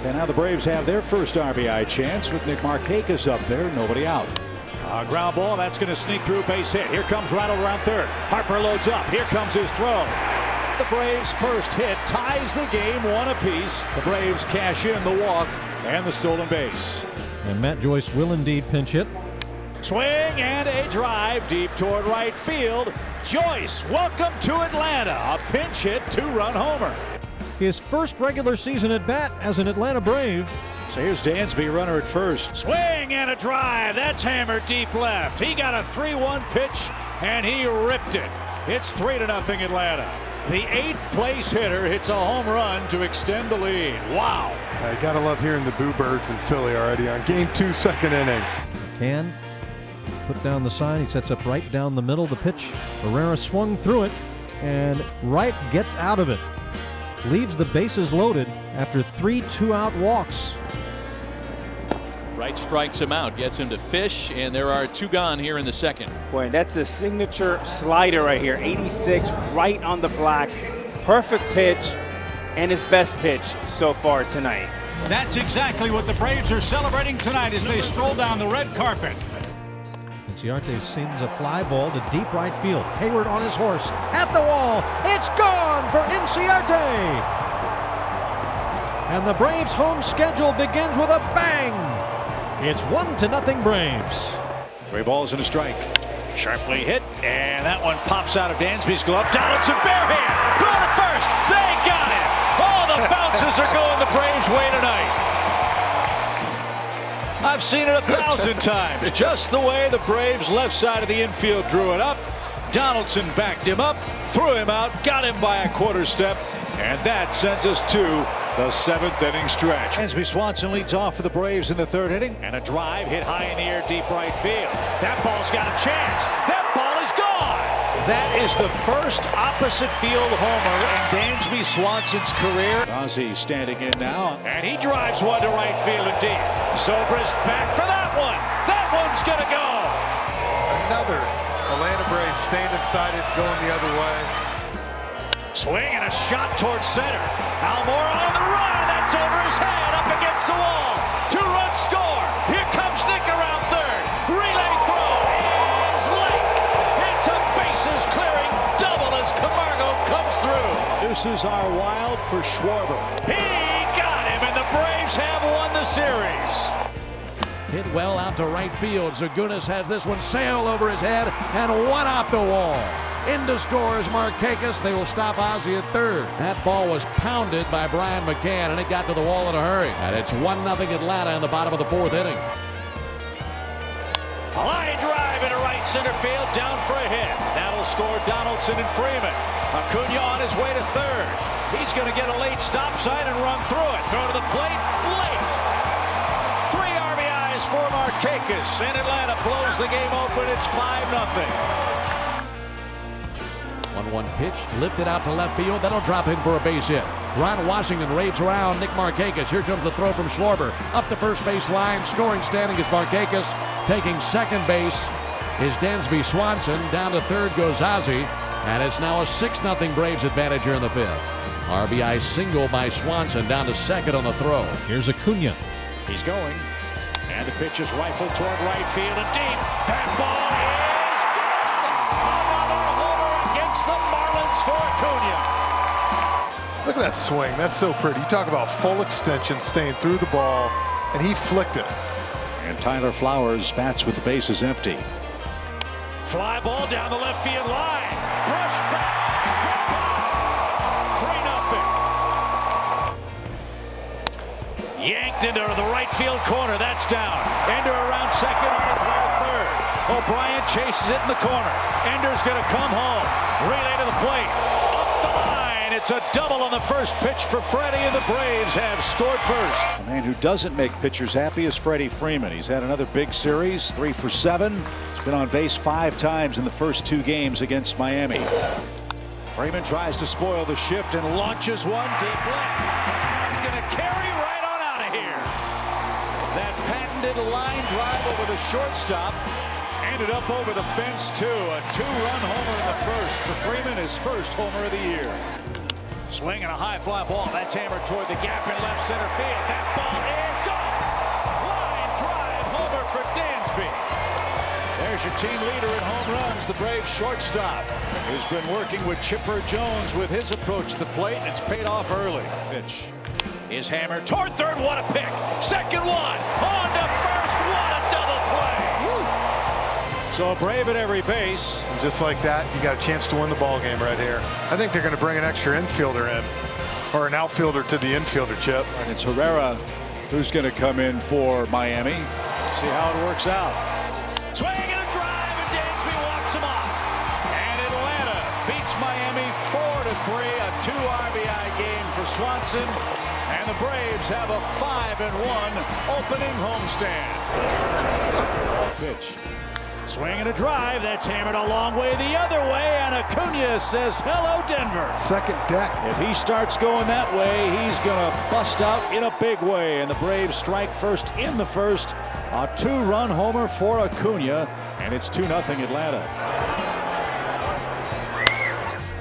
And now the Braves have their first RBI chance with Mccann up there, nobody out. Ground ball, that's going to sneak through, base hit. Here comes Ronald around third. Harper loads up. Here comes his throw. The Braves' first hit ties the game 1 apiece. The Braves cash in the walk and the stolen base. And Matt Joyce will indeed pinch hit. Swing and a drive deep toward right field. Joyce, welcome to Atlanta. A pinch hit, 2-run homer. His first regular season at bat as an Atlanta Brave. So here's Dansby, runner at first. Swing and a drive. That's hammered deep left. He got a 3-1 pitch and he ripped it. It's 3-0 Atlanta. The 8th place hitter hits a home run to extend the lead. Wow. I gotta love hearing the Boo Birds in Philly already on game 2, second inning. Mccann put down the sign. He sets up right down the middle. The pitch. Herrera swung through it and Wright gets out of it. Leaves the bases loaded after 3 2-out walks. Wright strikes him out, gets him to Fish, and there are 2 gone here in the second. Boy, that's a signature slider right here. 86 right on the block. Perfect pitch and his best pitch so far tonight. That's exactly what the Braves are celebrating tonight as they stroll down the red carpet. Inciarte sends a fly ball to deep right field. Hayward on his horse at the wall. It's gone for Inciarte. And the Braves' home schedule begins with a bang. It's 1-0 Braves. 3 balls and a strike. Sharply hit, and that one pops out of Dansby's glove. Donaldson barehand, throw to first. They got it. All the bounces are going the Braves' way tonight. I've seen it 1,000 times. Just the way the Braves' left side of the infield drew it up. Donaldson backed him up, threw him out, got him by a quarter step, and that sends us to the 7th inning stretch. Dansby Swanson leads off for the Braves in the 3rd inning, and a drive hit high in the air, deep right field. That ball's got a chance. That ball is gone. That is the first opposite field homer in Dansby Swanson's career. Ozzie standing in now, and he drives one to right field and deep. Zobrist back for that one. That one's gonna go. Another Atlanta Braves staying inside it, going the other way. Swing and a shot towards center. Almora on the run. That's over his head, up against the wall. 2-run score. Here comes Nick around third. Relay throw is late. It's a bases clearing double as Camargo comes through. Deuces are wild for Schwarber. He got him, and the Braves have won the series. Hit well out to right field. Zagunis has this one sail over his head and one off the wall. In to score is Markakis. They will stop Ozzie at third. That ball was pounded by Brian Mccann, and it got to the wall in a hurry. And it's 1-0 Atlanta in the bottom of the 4th inning. A line drive into right center field, down for a hit. That'll score Donaldson and Freeman. Acuna on his way to third. He's going to get a late stop sign and run through it. Throw to the plate, late. 3 RBIs for Markakis, and Atlanta blows the game open. It's 5-0. 1-1 pitch, lifted out to left field. That'll drop in for a base hit. Ron Washington raves around Nick Markakis. Here comes the throw from Schwarber. Up the first base line. Scoring standing is Markakis. Taking second base is Dansby Swanson. Down to third goes Ozzie. And it's now a 6-0 Braves advantage here in the 5th. RBI single by Swanson down to second on the throw. Here's Acuna. He's going. And the pitch is rifled toward right field and deep. That ball is gone. Another homer against the Marlins for Acuna. Look at that swing. That's so pretty. You talk about full extension, staying through the ball, and he flicked it. And Tyler Flowers bats with the bases empty. Fly ball down the left field line. Brush back. 3-0. Yanked into the right field corner. That's down. Ender around second on his way to third. O'Brien chases it in the corner. Ender's going to come home. Relay to the plate. Up the line. It's a double on the first pitch for Freddie, and the Braves have scored first. The man who doesn't make pitchers happy is Freddie Freeman. He's had another big series, 3 for 7. He's been on base 5 times in the first 2 games against Miami. Freeman tries to spoil the shift and launches one deep left. He's going to carry right on out of here. That patented line drive over the shortstop ended up over the fence too. A 2-run homer in the first for Freeman, his first homer of the year. Swinging a high fly ball. That's hammered toward the gap in left center field. That ball is gone. Line drive homer for Dansby. There's your team leader in home runs. The Braves shortstop has been working with Chipper Jones with his approach to the plate. It's paid off early. Pitch is hammered toward third. What a pick. Second one. On to first. What a double play. Woo. So a Brave at every base. And just like that, you got a chance to win the ball game right here. I think they're going to bring an extra infielder in, or an outfielder to the infielder, Chip. It's Herrera who's going to come in for Miami. Let's see how it works out. Swing and a drive, and Dansby walks him off. And Atlanta beats Miami 4-3, a 2 RBI game for Swanson. And the Braves have a 5-1 opening homestand. Pitch. Swing and a drive. That's hammered a long way the other way. And Acuna says, hello, Denver. Second deck. If he starts going that way, he's going to bust out in a big way. And the Braves strike first in the first. A 2-run homer for Acuna. And it's 2-0 Atlanta.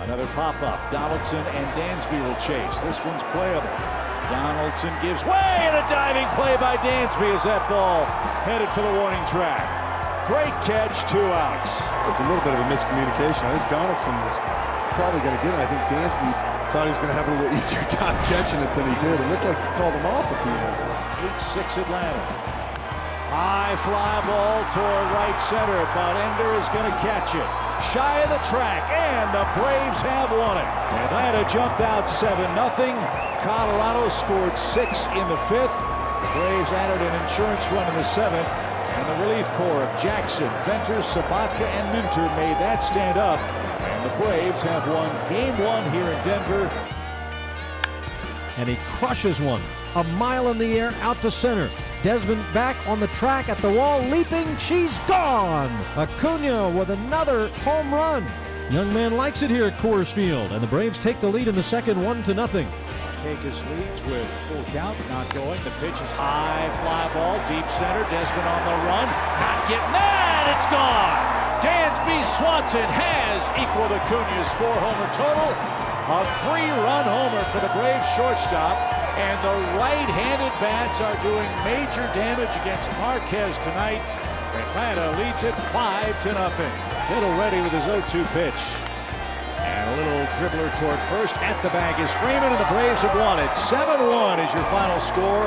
Another pop-up. Donaldson and Dansby will chase. This one's playable. Donaldson gives way, and a diving play by Dansby as that ball headed for the warning track. Great catch, 2 outs. It's a little bit of a miscommunication. I think Donaldson was probably going to get it. I think Dansby thought he was going to have a little easier time catching it than he did. It looked like he called him off at the end. 8-6 Atlanta. High fly ball toward right center, but Ender is going to catch it. Shy of the track, and the Braves have won it. Atlanta jumped out 7-0. Colorado scored 6 in the 5th. The Braves added an insurance run in the 7th. And the relief corps of Jackson, Venter, Sabatka, and Minter made that stand up. And the Braves have won Game 1 here in Denver. And he crushes one. A mile in the air out to center. Desmond back on the track at the wall, leaping. She's gone. Acuna with another home run. Young man likes it here at Coors Field. And the Braves take the lead in the second, 1-0. Marquez leads with full count, not going. The pitch is high, fly ball, deep center. Desmond on the run, not getting that. It's gone. Dansby Swanson has equaled Acuna's 4-homer total. A 3-run homer for the Braves shortstop. And the right-handed bats are doing major damage against Marquez tonight. Atlanta leads it 5-0. Little ready with his 0-2 pitch. And a little dribbler toward first. At the bag is Freeman, and the Braves have won it. 7-1 is your final score.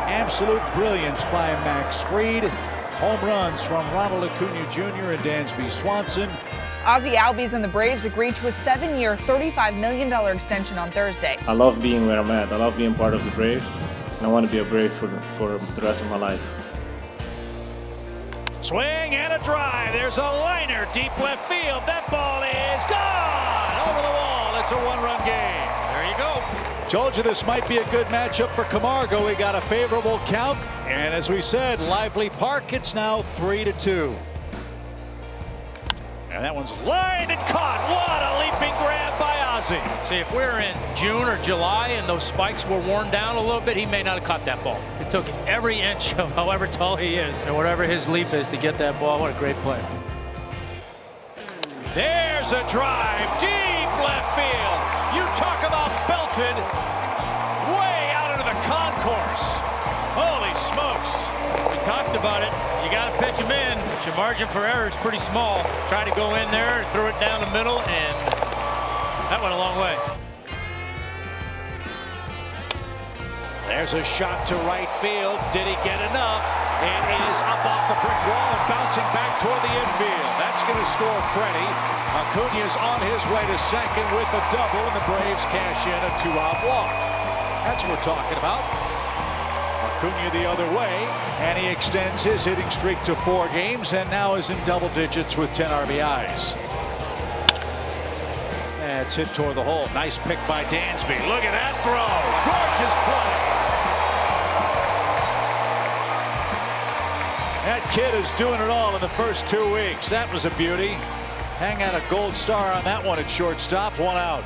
Absolute brilliance by Max Fried. Home runs from Ronald Acuna Jr. and Dansby Swanson. Ozzie Albies and the Braves agreed to a 7-year, $35 million extension on Thursday. I love being where I'm at. I love being part of the Braves, and I want to be a Brave for the rest of my life. Swing and a drive. There's a liner deep left field. That ball is gone over the wall. It's a 1-run game. There you go. Told you this might be a good matchup for Camargo. We got a favorable count. And as we said, Lively Park, it's now 3-2. And that one's lined and caught. What a leaping grab by Ozzie. See, if we're in June or July and those spikes were worn down a little bit, he may not have caught that ball. It took every inch of however tall he is and whatever his leap is to get that ball. What a great play. There's a drive, deep left field. You talk about belted, way out into the concourse. Holy smokes. We talked about it. You got to pitch him in. But your margin for error is pretty small. Try to go in there, throw it down the middle, and that went a long way. There's a shot to right field. Did he get enough? It is up off the brick wall and bouncing back toward the infield. That's going to score Freddie. Acuna's on his way to second with a double, and the Braves cash in a 2-out walk. That's what we're talking about. Acuna the other way, and he extends his hitting streak to 4 games and now is in double digits with 10 RBIs. That's hit toward the hole. Nice pick by Dansby. Look at that throw. Gorgeous play. That kid is doing it all in the first 2 weeks. That was a beauty. Hang out a gold star on that one at shortstop. 1 out.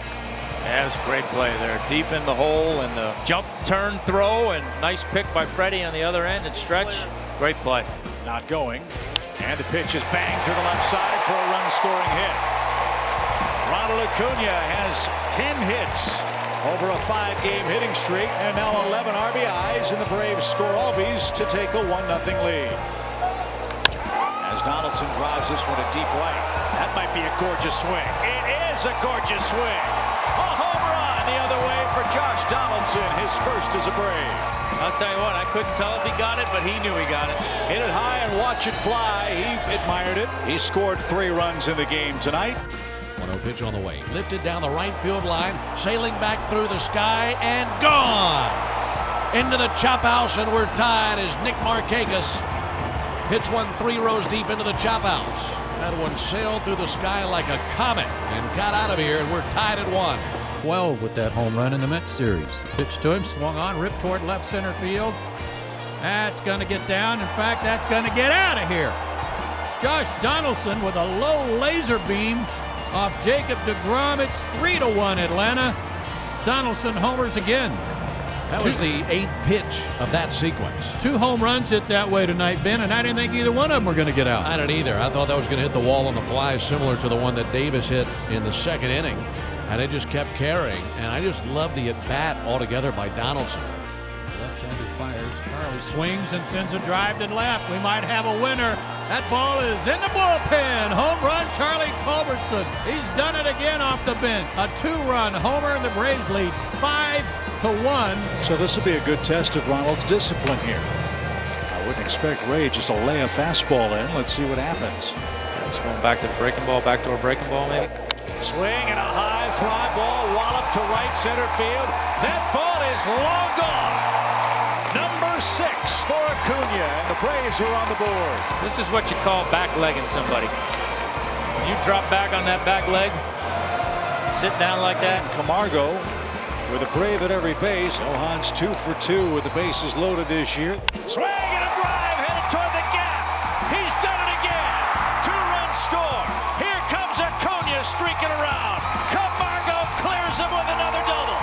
That was a great play there. Deep in the hole and the jump, turn, throw, and nice pick by Freddie on the other end and stretch. Great play. Not going. And the pitch is banged to the left side for a run-scoring hit. Ronald Acuna has 10 hits over a 5-game hitting streak, and now 11 RBIs, and the Braves score Albies to take a 1-0 lead. As Donaldson drives this one to deep right. That might be a gorgeous swing. It is a gorgeous swing. A home run the other way for Josh Donaldson, his first as a Brave. I'll tell you what, I couldn't tell if he got it, but he knew he got it. Hit it high and watch it fly. He admired it. He scored 3 runs in the game tonight. 1-0 pitch on the way. Lifted down the right field line, sailing back through the sky, and gone! Into the chop house, and we're tied as Nick Markakis hits one 3 rows deep into the chop house. That one sailed through the sky like a comet and got out of here, and we're tied at 1. 12 with that home run in the Mets series. Pitch to him, swung on, ripped toward left center field. That's going to get down. In fact, that's going to get out of here. Josh Donaldson with a low laser beam off Jacob deGrom. It's 3-1 Atlanta. Donaldson homers again. That was the 8th pitch of that sequence. 2 home runs hit that way tonight, Ben, and I didn't think either one of them were going to get out. I didn't either. I thought that was going to hit the wall on the fly, similar to the one that Davis hit in the 2nd inning. And it just kept carrying, and I just love the at-bat altogether by Donaldson. Left-hander fires. Charlie swings and sends a drive to left. We might have a winner. That ball is in the bullpen. Home run, Charlie Culberson. He's done it again off the bench. A 2-run homer, and the Braves lead 5-1. So this will be a good test of Ronald's discipline here. I wouldn't expect Ray just to lay a fastball in. Let's see what happens. Just going back to the breaking ball, backdoor breaking ball maybe. Swing and a high fly ball, wallop to right center field. That ball is long gone. Number 6 for Acuna, and the Braves are on the board. This is what you call back-legging somebody. When you drop back on that back leg, sit down like that. Camargo with a Brave at every base. Johan's 2 for 2 with the bases loaded this year. Swing and a drive headed toward the gap. He's done it again. 2-run score. Here comes Acuna streaking around. Camargo clears him with another double.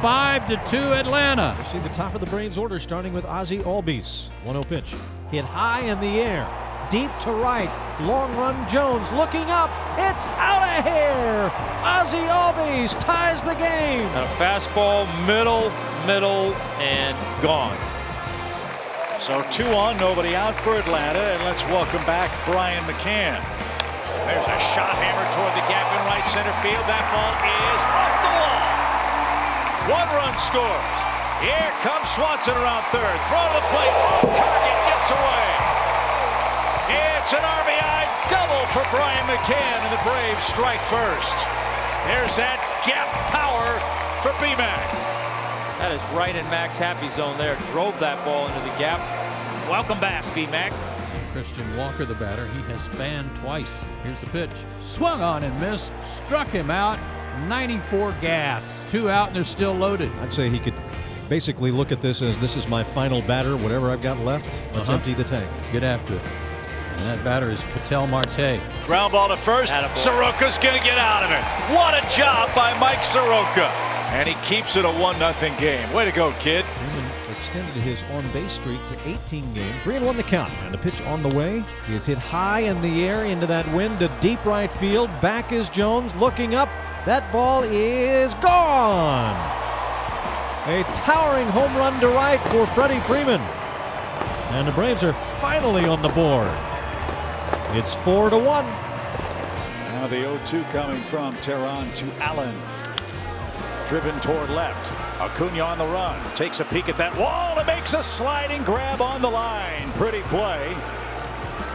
5-2 Atlanta. You see the top of the Braves order starting with Ozzie Albies. 1-0 pitch. Hit high in the air. Deep to right. Long run Jones looking up. It's out of here. Ozzie Albies ties the game. A fastball, middle, and gone. So 2 on, nobody out for Atlanta, and let's welcome back Brian Mccann. There's a shot hammered toward the gap in right center field. That ball is off the wall. 1-run scores. Here comes Swanson around third. Throw to the plate. Off target, gets away. It's an RBI double for Brian Mccann, and the Braves strike first. There's that gap power for B-Mac. That is right in Mac's happy zone there. Drove that ball into the gap. Welcome back, B-Mac. Christian Walker, the batter, he has fanned twice. Here's the pitch. Swung on and missed. Struck him out. 94 gas. 2 out, and they're still loaded. I'd say he could basically look at this as this is my final batter. Whatever I've got left, let's empty the tank. Get after it. And that batter is Ketel Marte. Ground ball to first. Soroka's going to get out of it. What a job by Mike Soroka. And he keeps it a 1-0 game. Way to go, kid. Freeman extended his on-base streak to 18 games. 3-1 the count. And the pitch on the way. He is hit high in the air into that wind to deep right field. Back is Jones looking up. That ball is gone. A towering home run to right for Freddie Freeman. And the Braves are finally on the board. It's 4-1. Now the 0-2 coming from Tehran to Allen. Driven toward left. Acuna on the run. Takes a peek at that wall and makes a sliding grab on the line. Pretty play.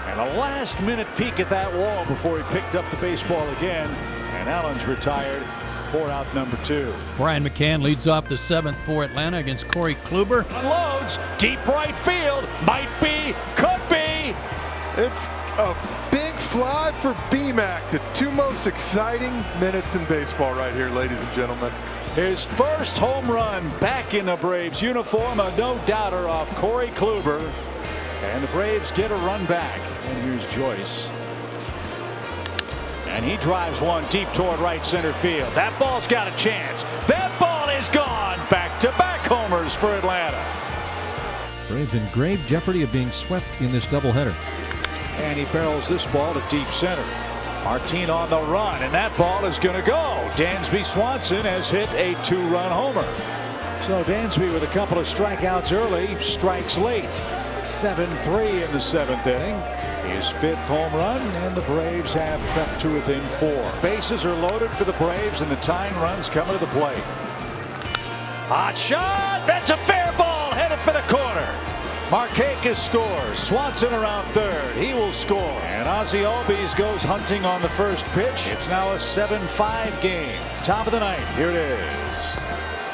And a last-minute peek at that wall before he picked up the baseball again. And Allen's retired for out number 2. Brian Mccann leads off the 7th for Atlanta against Corey Kluber. Unloads. Deep right field. Might be. Could be. It's a big fly for B-Mac. The 2 most exciting minutes in baseball right here, ladies and gentlemen. His first home run back in the Braves uniform. A no-doubter off Corey Kluber. And the Braves get a run back. And here's Joyce. And he drives one deep toward right center field. That ball's got a chance. That ball is gone. Back-to-back homers for Atlanta. Braves in grave jeopardy of being swept in this doubleheader. And he barrels this ball to deep center. Martin on the run, and that ball is going to go. Dansby Swanson has hit a 2-run homer. So Dansby with a couple of strikeouts early, strikes late. 7-3 in the 7th inning. His 5th home run, and the Braves have crept to within 4. Bases are loaded for the Braves, and the tying run's coming to the plate. Hot shot! That's a fair ball headed for the corner. Markakis scores. Swanson around third. He will score. And Ozzie Albies goes hunting on the first pitch. It's now a 7-5 game. Top of the 9th. Here it is.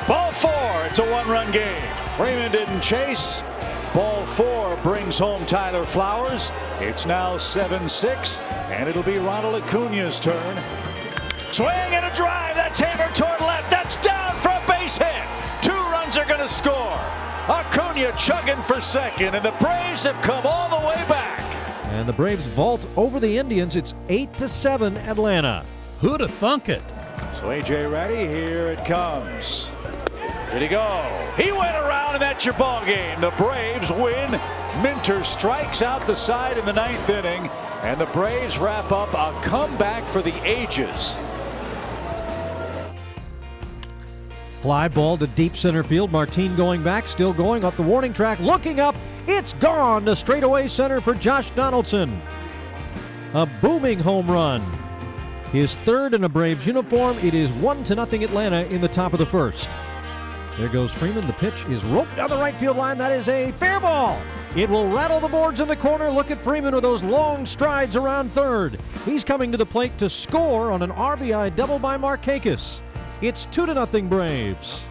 Ball 4. It's a 1-run game. Freeman didn't chase. Ball 4 brings home Tyler Flowers. It's now 7-6, and it'll be Ronald Acuna's turn. Swing and a drive. That's hammered toward left. That's down for a base hit. 2 runs are going to score. Acuna chugging for second, and the Braves have come all the way back. And the Braves vault over the Indians. It's 8-7 Atlanta. Who'd have thunk it? So A.J. ready. Here it comes. Did he go? He went around, and that's your ball game. The Braves win. Minter strikes out the side in the 9th inning, and the Braves wrap up a comeback for the ages. Fly ball to deep center field. Martin going back, still going up the warning track, looking up. It's gone to straightaway center for Josh Donaldson. A booming home run. His 3rd in a Braves uniform. It is 1-0 Atlanta in the top of the 1st. There goes Freeman. The pitch is roped down the right field line. That is a fair ball. It will rattle the boards in the corner. Look at Freeman with those long strides around third. He's coming to the plate to score on an RBI double by Markakis. It's 2-0 Braves.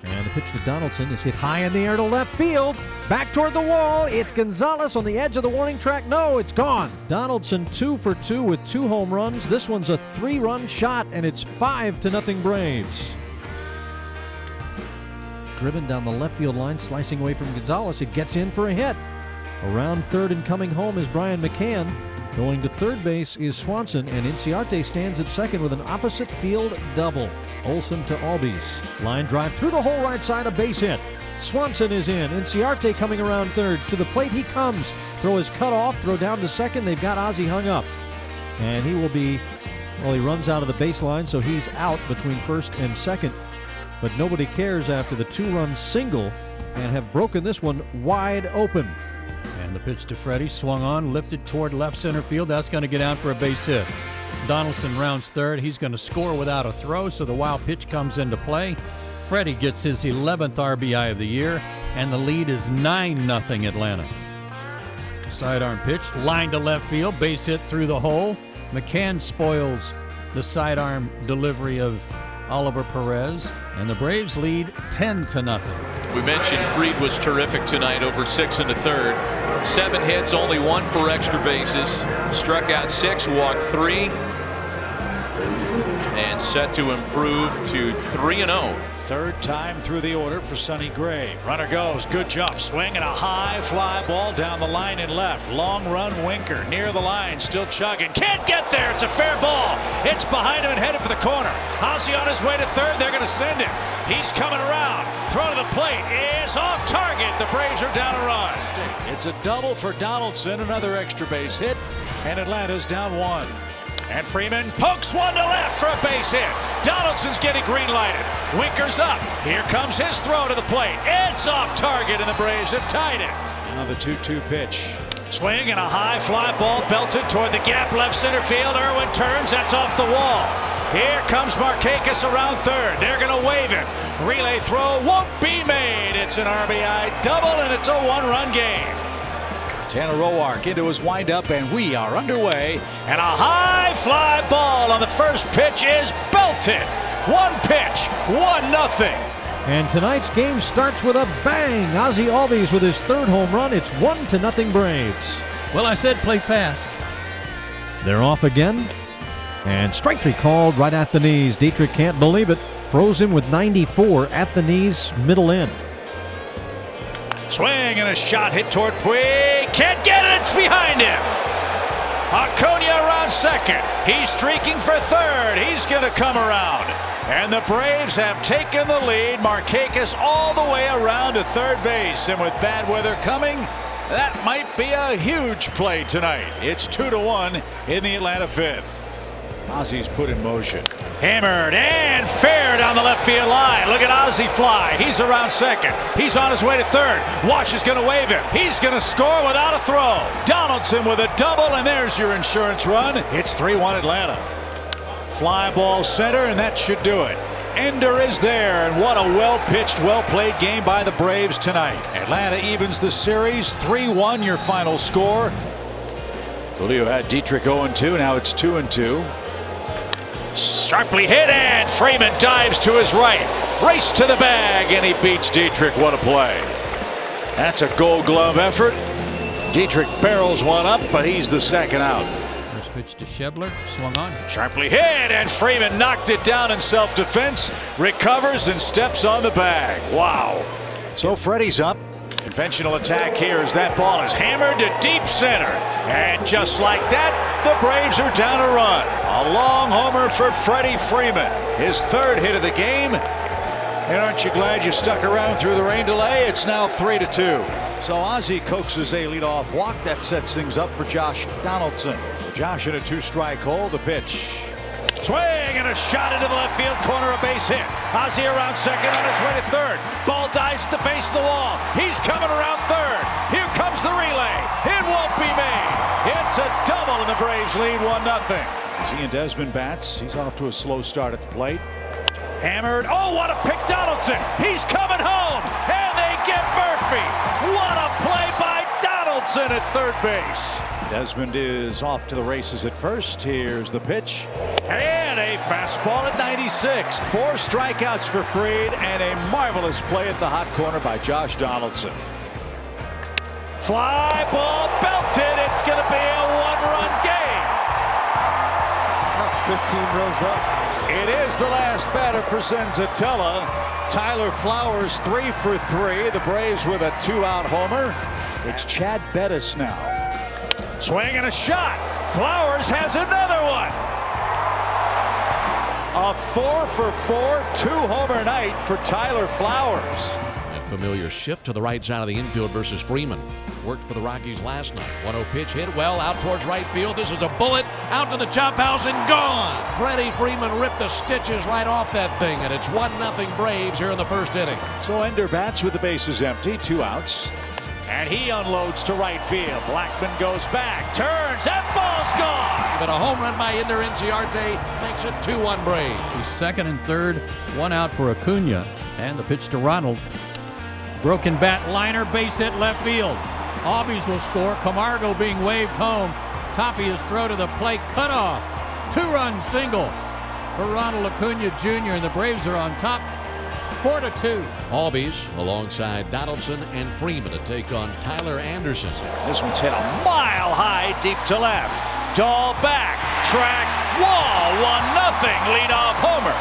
And the pitch to Donaldson is hit high in the air to left field. Back toward the wall. It's Gonzalez on the edge of the warning track. No, it's gone. Donaldson 2 for 2 with 2 home runs. This one's a 3-run shot, and it's 5-0 Braves. Driven down the left field line, slicing away from Gonzalez. It gets in for a hit. Around third and coming home is Brian Mccann. Going to third base is Swanson, and Inciarte stands at second with an opposite field double. Olsen to Albies. Line drive through the whole right side, a base hit. Swanson is in. Inciarte coming around third. To the plate he comes. Throw is cut off. Throw down to second. They've got Ozzie hung up. And he will be, well, he runs out of the baseline, so he's out between first and second. But nobody cares after the 2-run single and have broken this one wide open. And the pitch to Freddie, swung on, lifted toward left center field. That's going to get out for a base hit. Donaldson rounds third. He's going to score without a throw, so the wild pitch comes into play. Freddie gets his 11th RBI of the year, and the lead is 9-0 Atlanta. Sidearm pitch, line to left field, base hit through the hole. Mccann spoils the sidearm delivery of Oliver Perez, and the Braves lead 10-0. We mentioned Fried was terrific tonight, over 6 1/3. 7 hits, only 1 for extra bases. Struck out 6, walked 3, and set to improve to 3-0. 3rd time through the order for Sonny Gray. Runner goes, good jump, swing and a high fly ball down the line and left. Long run Winker near the line, still chugging. Can't get there. It's a fair ball. It's behind him and headed for the corner. Ozzie on his way to third. They're going to send him. He's coming around. Throw to the plate is off target. The Braves are down a run. It's a double for Donaldson, another extra base hit, and Atlanta's down 1. And Freeman pokes one to left for a base hit. Donaldson's getting green lighted. Winker's up. Here comes his throw to the plate. It's off target, and the Braves have tied it. Now the 2-2 pitch. Swing and a high fly ball belted toward the gap left center field. Irwin turns. That's off the wall. Here comes Markakis around third. They're going to wave it. Relay throw won't be made. It's an RBI double, and it's a 1-run game. Tanner Roark into his windup, and we are underway. And a high fly ball on the first pitch is belted. 1 pitch, 1-0. And tonight's game starts with a bang. Ozzie Albies with his 3rd home run. It's 1-0 Braves. Well, I said play fast. They're off again. And strike 3 called right at the knees. Dietrich can't believe it. Froze him with 94 at the knees, middle end. Swing and a shot hit toward Puig. Can't get it. It's behind him. Acuna around second. He's streaking for third. He's going to come around. And the Braves have taken the lead. Markakis all the way around to third base. And with bad weather coming, that might be a huge play tonight. It's 2-1 in the Atlanta 5th. Ozzy's put in motion. Hammered and fair down the left field line. Look at Ozzy fly. He's around second. He's on his way to third. Wash is going to wave him. He's going to score without a throw. Donaldson with a double, and there's your insurance run. It's 3-1 Atlanta. Fly ball center, and that should do it. Ender is there, and what a well-pitched, well-played game by the Braves tonight. Atlanta evens the series, 3-1 your final score. Julio had Dietrich 0-2, now it's 2-2. Sharply hit, and Freeman dives to his right. Race to the bag, and he beats Dietrich. What a play. That's a Gold Glove effort. Dietrich barrels one up, but he's the second out. First pitch to Schebler, swung on. Sharply hit, and Freeman knocked it down in self-defense, recovers and steps on the bag. Wow. So Freddie's up. Conventional attack here as that ball is hammered to deep center. And just like that, the Braves are down a run. A long homer for Freddie Freeman, his third hit of the game. And aren't you glad you stuck around through the rain delay? It's now 3-2. So Ozzy coaxes a leadoff walk. That sets things up for Josh Donaldson. Josh in a 2-strike hole. The pitch. Swing and a shot into the left field corner, a base hit. Ozzy around second, on his way to third. Ball dies at the base of the wall. He's coming around third. Here comes the relay. It won't be made. It's a double, and the Braves lead 1-0. As Ian Desmond bats, he's off to a slow start at the plate. Hammered. Oh, what a pick, Donaldson. He's coming home, and they get Murphy. What a play by Donaldson at third base. Desmond is off to the races at first. Here's the pitch. And a fastball at 96. 4 strikeouts for Fried, and a marvelous play at the hot corner by Josh Donaldson. Fly ball belted. It's going to be a 1-run game. That's 15 rows up. It is the last batter for Senzatella. Tyler Flowers 3 for 3. The Braves with a 2-out homer. It's Chad Bettis now. Swing and a shot. Flowers has another one. A 4 for 4, 2-homer night for Tyler Flowers. That familiar shift to the right side of the infield versus Freeman. Worked for the Rockies last night. 1-0 pitch hit well out towards right field. This is a bullet out to the chop house and gone. Freddie Freeman ripped the stitches right off that thing, and it's 1-0 Braves here in the first inning. So Ender bats with the bases empty, 2 outs. And he unloads to right field. Blackman goes back, turns, that ball's gone. But a home run by Ender Inciarte makes it 2-1 Braves. He's second and third, 1 out for Acuna. And the pitch to Ronald. Broken bat liner, base hit left field. Albies will score. Camargo being waved home. Tapia's throw to the plate, cut off. 2-run single for Ronald Acuna Jr. And the Braves are on top, 4-2. Albies alongside Donaldson and Freeman to take on Tyler Anderson. This one's hit a mile high, deep to left. Dahl back, track, wall, 1-0 leadoff homer.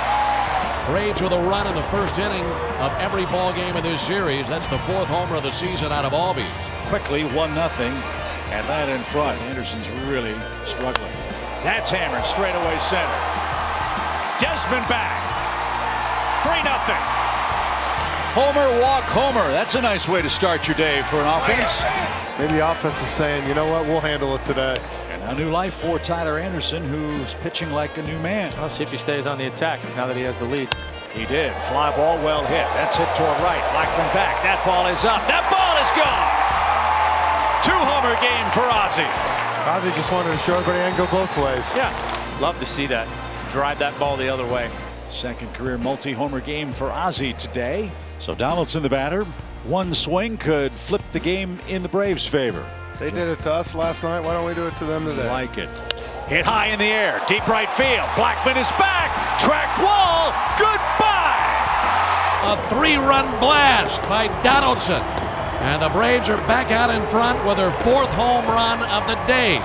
Braves with a run in the first inning of every ball game of this series. That's the 4th homer of the season out of Albies. Quickly, 1-0. Atlanta in front. Anderson's really struggling. That's hammered straight away center. Desmond back. 3-0. Homer, walk, homer. That's a nice way to start your day for an offense. Maybe the offense is saying, you know what, we'll handle it today. And a new life for Tyler Anderson, who's pitching like a new man. I'll see if he stays on the attack now that he has the lead. He did. Fly ball well hit. That's hit toward right. Blackman back. That ball is up. That ball is gone. 2-homer game for Ozzy. Ozzy just wanted to show everybody I can go both ways. Yeah, love to see that. Drive that ball the other way. Second career multi-homer game for Ozzy today. So Donaldson the batter. One swing could flip the game in the Braves' favor. They did it to us last night. Why don't we do it to them today? Like it. Hit high in the air. Deep right field. Blackman is back. Track wall. Goodbye. A 3-run blast by Donaldson. And the Braves are back out in front with their 4th home run of the day.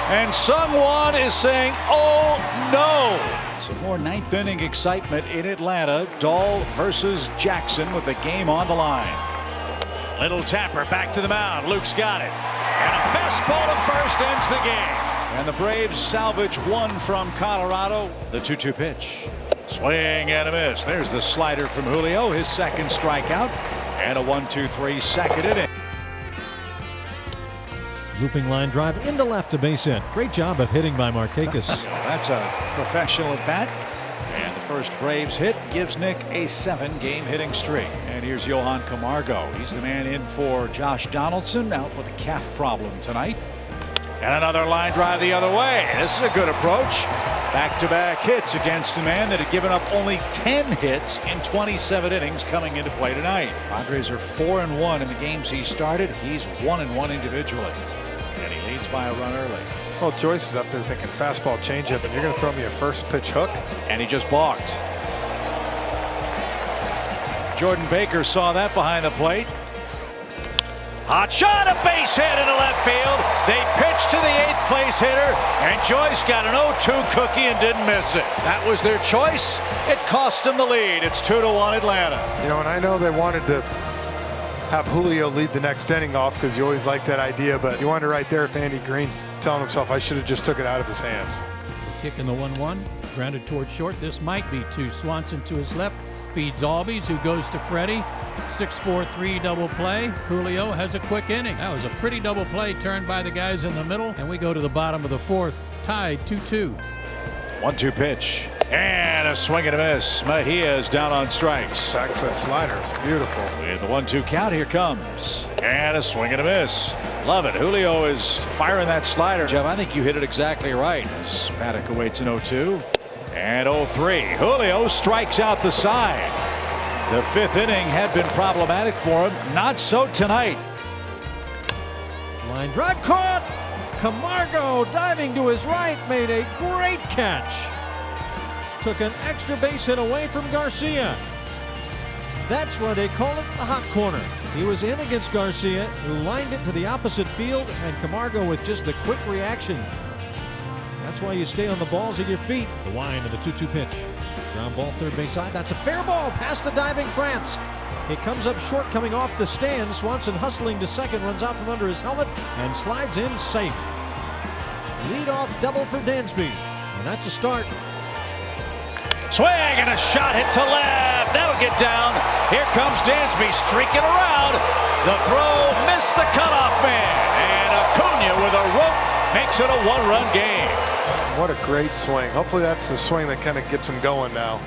And Sung-Won is saying, oh no. Some more 9th inning excitement in Atlanta. Dahl versus Jackson with the game on the line. Little tapper back to the mound. Luke's got it. And a fastball to first ends the game. And the Braves salvage 1 from Colorado. The 2-2 pitch. Swing and a miss. There's the slider from Julio, his second strikeout. And a 1-2-3 second inning. Looping line drive into left to base hit. Great job of hitting by Markakis. That's a professional at bat. And the first Braves hit gives Nick a 7-game hitting streak. And here's Johan Camargo. He's the man in for Josh Donaldson, out with a calf problem tonight. And another line drive the other way. This is a good approach. Back-to-back hits against a man that had given up only 10 hits in 27 innings coming into play tonight. Padres are 4-1 in the games he started. He's 1-1 individually. And he leads by a run early. Well, Joyce is up there thinking fastball changeup, and you're going to throw me a first pitch hook? And he just balked. Jordan Baker saw that behind the plate. Hot shot, a base hit into left field. They pitched to the 8th place hitter, and Joyce got an 0-2 cookie and didn't miss it. That was their choice. It cost them the lead. It's 2-1 Atlanta. You know, and I know they wanted to have Julio lead the next inning off because you always like that idea, but you wonder right there if Andy Green's telling himself, I should have just took it out of his hands. The kick in the 1-1, grounded toward short. This might be two. Swanson to his left, feeds Albies, who goes to Freddie. 6-4-3 double play. Julio has a quick inning. That was a pretty double play turned by the guys in the middle, and we go to the bottom of the 4th, tied 2-2. 1-2 pitch. And a swing and a miss. Mejia's down on strikes. Back foot slider, beautiful. With the 1-2 count, here comes. And a swing and a miss. Love it. Julio is firing that slider. Jeff, I think you hit it exactly right. As Paddock awaits an 0-2. And 0-3. Julio strikes out the side. The 5th inning had been problematic for him. Not so tonight. Line drive caught. Camargo diving to his right made a great catch. Took an extra base hit away from Garcia. That's why they call it the hot corner. He was in against Garcia, who lined it to the opposite field, and Camargo with just the quick reaction. That's why you stay on the balls of your feet. The wind of the 2-2 pitch. Ground ball 3rd base side. That's a fair ball past the diving France. It comes up short coming off the stand. Swanson hustling to second, runs out from under his helmet and slides in safe. Lead-off double for Dansby, and that's a start. Swing and a shot hit to left. That'll get down. Here comes Dansby streaking around. The throw missed the cutoff man. And Acuna with a rope makes it a 1-run game. What a great swing. Hopefully that's the swing that kind of gets him going now.